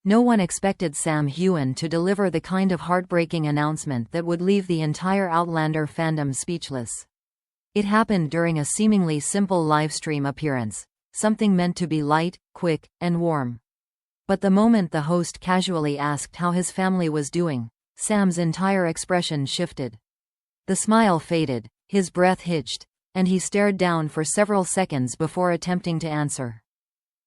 No one expected Heughan to deliver the kind of heartbreaking announcement that would leave the entire Outlander fandom speechless. It happened during a seemingly simple livestream appearance, something meant to be light, quick, and warm. But the moment the host casually asked how his family was doing, Sam's entire expression shifted. The smile faded, his breath hitched, and he stared down for several seconds before attempting to answer.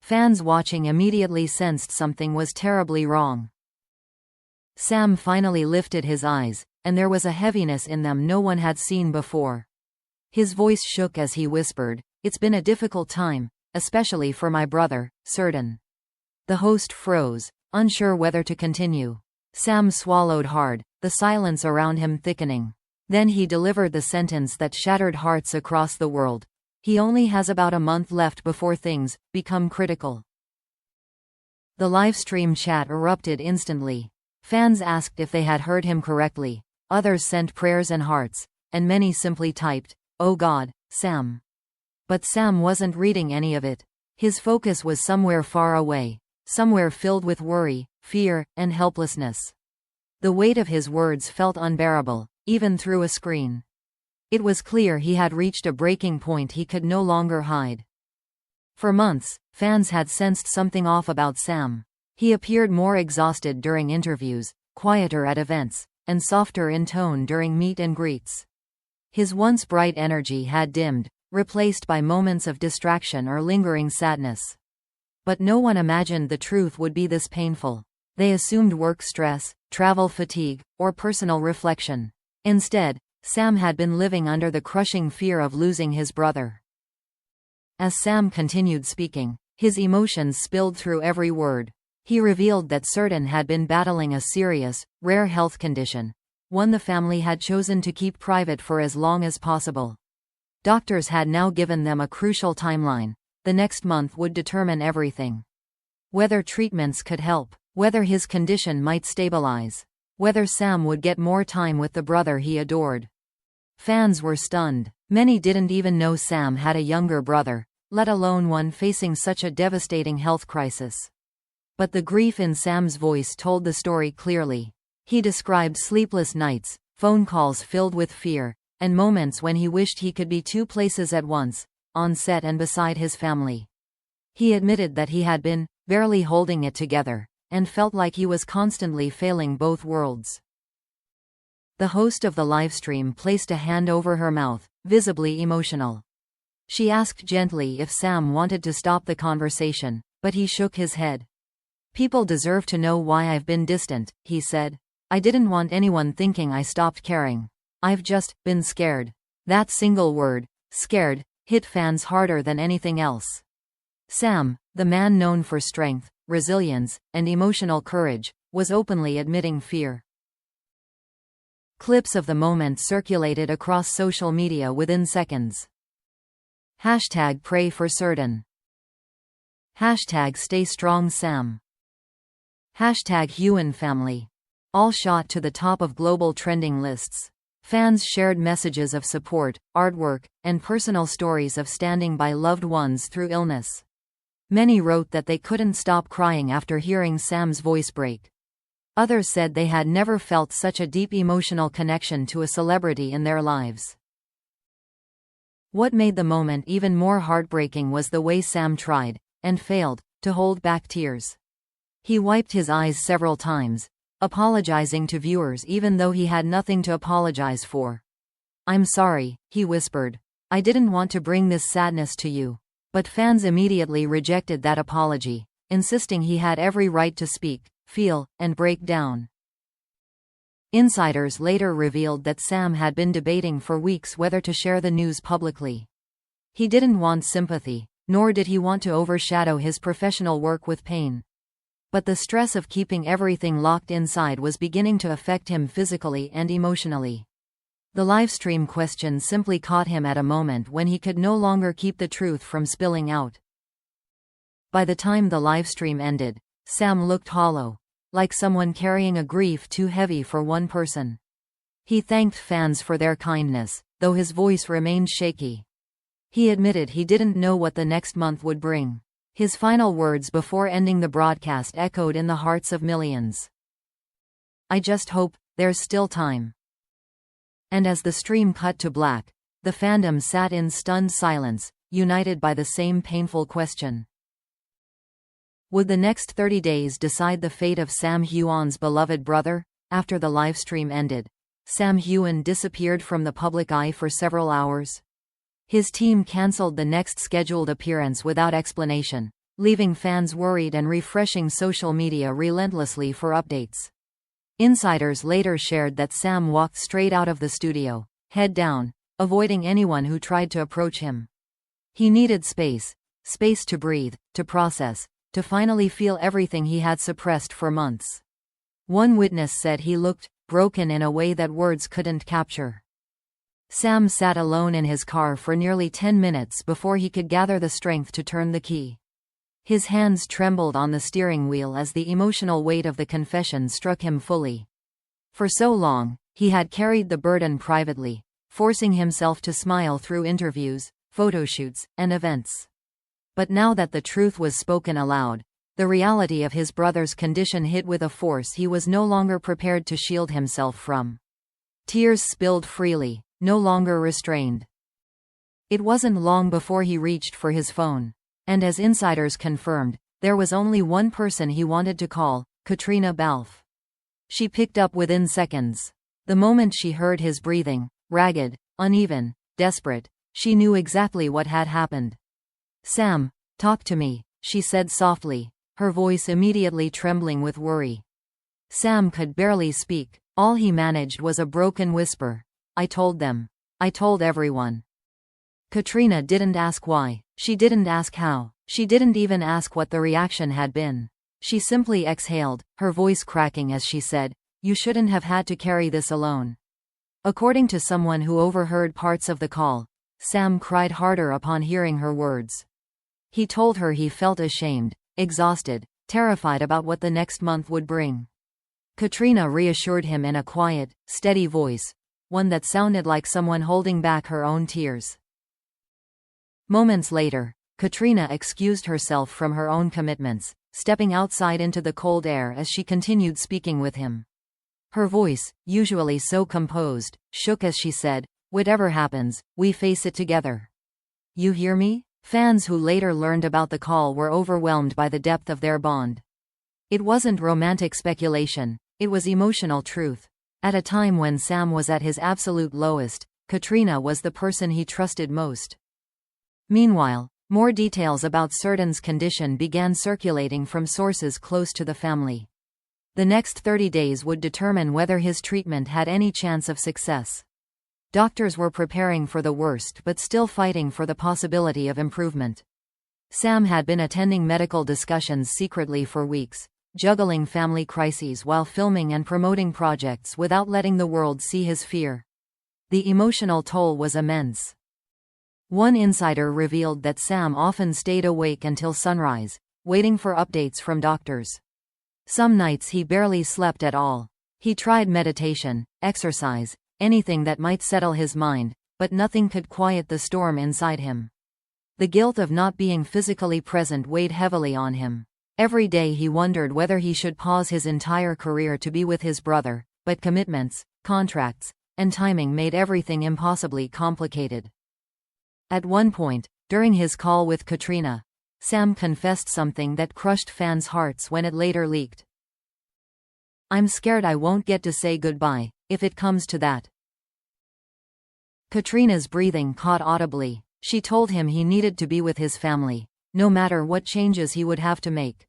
Fans watching immediately sensed something was terribly wrong. Sam finally lifted his eyes, and there was a heaviness in them no one had seen before. His voice shook as he whispered, "It's been a difficult time, especially for my brother, Cirdan." The host froze, unsure whether to continue. Sam swallowed hard, the silence around him thickening. Then he delivered the sentence that shattered hearts across the world. "He only has about a month left before things become critical." The livestream chat erupted instantly. Fans asked if they had heard him correctly, others sent prayers and hearts, and many simply typed, "Oh God, Sam." But Sam wasn't reading any of it. His focus was somewhere far away, somewhere filled with worry, fear, and helplessness. The weight of his words felt unbearable, even through a screen. It was clear he had reached a breaking point he could no longer hide. For months, fans had sensed something off about Sam. He appeared more exhausted during interviews, quieter at events, and softer in tone during meet and greets. His once bright energy had dimmed, replaced by moments of distraction or lingering sadness. But no one imagined the truth would be this painful. They assumed work stress, travel fatigue, or personal reflection. Instead, Sam had been living under the crushing fear of losing his brother. As Sam continued speaking, his emotions spilled through every word. He revealed that Cirdan had been battling a serious, rare health condition, one the family had chosen to keep private for as long as possible. Doctors had now given them a crucial timeline. The next month would determine everything. Whether treatments could help, whether his condition might stabilize, whether Sam would get more time with the brother he adored. Fans were stunned. Many didn't even know Sam had a younger brother, let alone one facing such a devastating health crisis. But the grief in Sam's voice told the story clearly. He described sleepless nights, phone calls filled with fear, and moments when he wished he could be two places at once, on set and beside his family. He admitted that he had been barely holding it together, and felt like he was constantly failing both worlds. The host of the livestream placed a hand over her mouth, visibly emotional. She asked gently if Sam wanted to stop the conversation, but he shook his head. "People deserve to know why I've been distant," he said. "I didn't want anyone thinking I stopped caring. I've just been scared." That single word, scared, hit fans harder than anything else. Sam, the man known for strength, resilience, and emotional courage, was openly admitting fear. Clips of the moment circulated across social media within seconds. #Pray for Cirdan. #Stay strong Sam. #Heughan family. All shot to the top of global trending lists. Fans shared messages of support, artwork, and personal stories of standing by loved ones through illness. Many wrote that they couldn't stop crying after hearing Sam's voice break. Others said they had never felt such a deep emotional connection to a celebrity in their lives. What made the moment even more heartbreaking was the way Sam tried, and failed, to hold back tears. He wiped his eyes several times, apologizing to viewers even though he had nothing to apologize for. "I'm sorry," he whispered. "I didn't want to bring this sadness to you." But fans immediately rejected that apology, insisting he had every right to speak, feel, and break down. Insiders later revealed that Sam had been debating for weeks whether to share the news publicly. He didn't want sympathy, nor did he want to overshadow his professional work with pain. But the stress of keeping everything locked inside was beginning to affect him physically and emotionally. The livestream question simply caught him at a moment when he could no longer keep the truth from spilling out. By the time the livestream ended, Sam looked hollow, like someone carrying a grief too heavy for one person. He thanked fans for their kindness, though his voice remained shaky. He admitted he didn't know what the next month would bring. His final words before ending the broadcast echoed in the hearts of millions. "I just hope there's still time." And as the stream cut to black, the fandom sat in stunned silence, united by the same painful question. Would the next 30 days decide the fate of Sam Heughan's beloved brother? After the livestream ended, Sam Heughan disappeared from the public eye for several hours. His team cancelled the next scheduled appearance without explanation, leaving fans worried and refreshing social media relentlessly for updates. Insiders later shared that Sam walked straight out of the studio, head down, avoiding anyone who tried to approach him. He needed space to breathe, to process, to finally feel everything he had suppressed for months. One witness said he looked broken in a way that words couldn't capture. Sam sat alone in his car for nearly 10 minutes before he could gather the strength to turn the key. His hands trembled on the steering wheel as the emotional weight of the confession struck him fully. For so long, he had carried the burden privately, forcing himself to smile through interviews, photoshoots, and events. But now that the truth was spoken aloud, the reality of his brother's condition hit with a force he was no longer prepared to shield himself from. Tears spilled freely, no longer restrained. It wasn't long before he reached for his phone. And as insiders confirmed, there was only one person he wanted to call, Katrina Balfe. She picked up within seconds. The moment she heard his breathing, ragged, uneven, desperate, she knew exactly what had happened. "Sam, talk to me," she said softly, her voice immediately trembling with worry. Sam could barely speak. All he managed was a broken whisper. "I told them. I told everyone." Katrina didn't ask why. She didn't ask how. She didn't even ask what the reaction had been. She simply exhaled, her voice cracking as she said, "You shouldn't have had to carry this alone." According to someone who overheard parts of the call, Sam cried harder upon hearing her words. He told her he felt ashamed, exhausted, terrified about what the next month would bring. Katrina reassured him in a quiet, steady voice, one that sounded like someone holding back her own tears. Moments later, Katrina excused herself from her own commitments, stepping outside into the cold air as she continued speaking with him. Her voice, usually so composed, shook as she said, "Whatever happens, we face it together. You hear me?" Fans who later learned about the call were overwhelmed by the depth of their bond. It wasn't romantic speculation, it was emotional truth. At a time when Sam was at his absolute lowest, Katrina was the person he trusted most. Meanwhile, more details about Cirdan's condition began circulating from sources close to the family. The next 30 days would determine whether his treatment had any chance of success. Doctors were preparing for the worst but still fighting for the possibility of improvement. Sam had been attending medical discussions secretly for weeks, juggling family crises while filming and promoting projects without letting the world see his fear. The emotional toll was immense. One insider revealed that Sam often stayed awake until sunrise, waiting for updates from doctors. Some nights he barely slept at all. He tried meditation, exercise, anything that might settle his mind, but nothing could quiet the storm inside him. The guilt of not being physically present weighed heavily on him. Every day he wondered whether he should pause his entire career to be with his brother, but commitments, contracts, and timing made everything impossibly complicated. At one point, during his call with Katrina, Sam confessed something that crushed fans' hearts when it later leaked. "I'm scared I won't get to say goodbye, if it comes to that." Katrina's breathing caught audibly. She told him he needed to be with his family, no matter what changes he would have to make.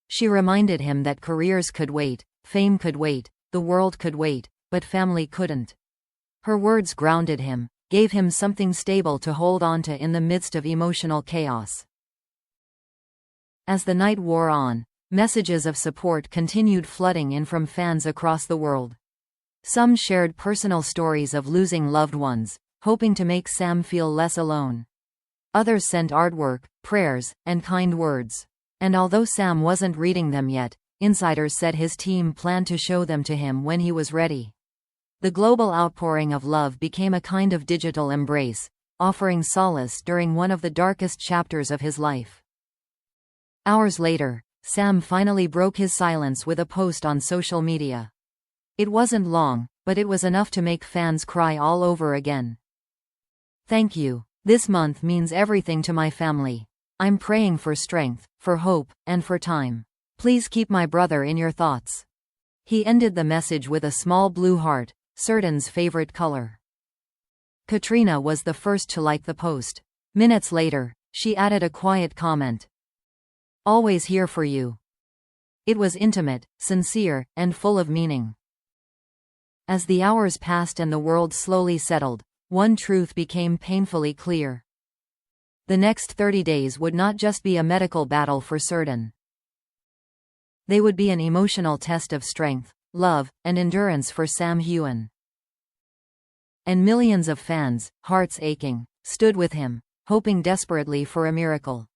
She reminded him that careers could wait, fame could wait, the world could wait, but family couldn't. Her words grounded him, gave him something stable to hold on to in the midst of emotional chaos. As the night wore on, messages of support continued flooding in from fans across the world. Some shared personal stories of losing loved ones, hoping to make Sam feel less alone. Others sent artwork, prayers, and kind words. And although Sam wasn't reading them yet, insiders said his team planned to show them to him when he was ready. The global outpouring of love became a kind of digital embrace, offering solace during one of the darkest chapters of his life. Hours later, Sam finally broke his silence with a post on social media. It wasn't long, but it was enough to make fans cry all over again. "Thank you. This month means everything to my family. I'm praying for strength, for hope, and for time. Please keep my brother in your thoughts." He ended the message with a small blue heart, Cirdan's favorite color. Katrina was the first to like the post. Minutes later, she added a quiet comment. "Always here for you." It was intimate, sincere, and full of meaning. As the hours passed and the world slowly settled, one truth became painfully clear. The next 30 days would not just be a medical battle for Cirdan. They would be an emotional test of strength, love, and endurance for Sam Heughan. And millions of fans, hearts aching, stood with him, hoping desperately for a miracle.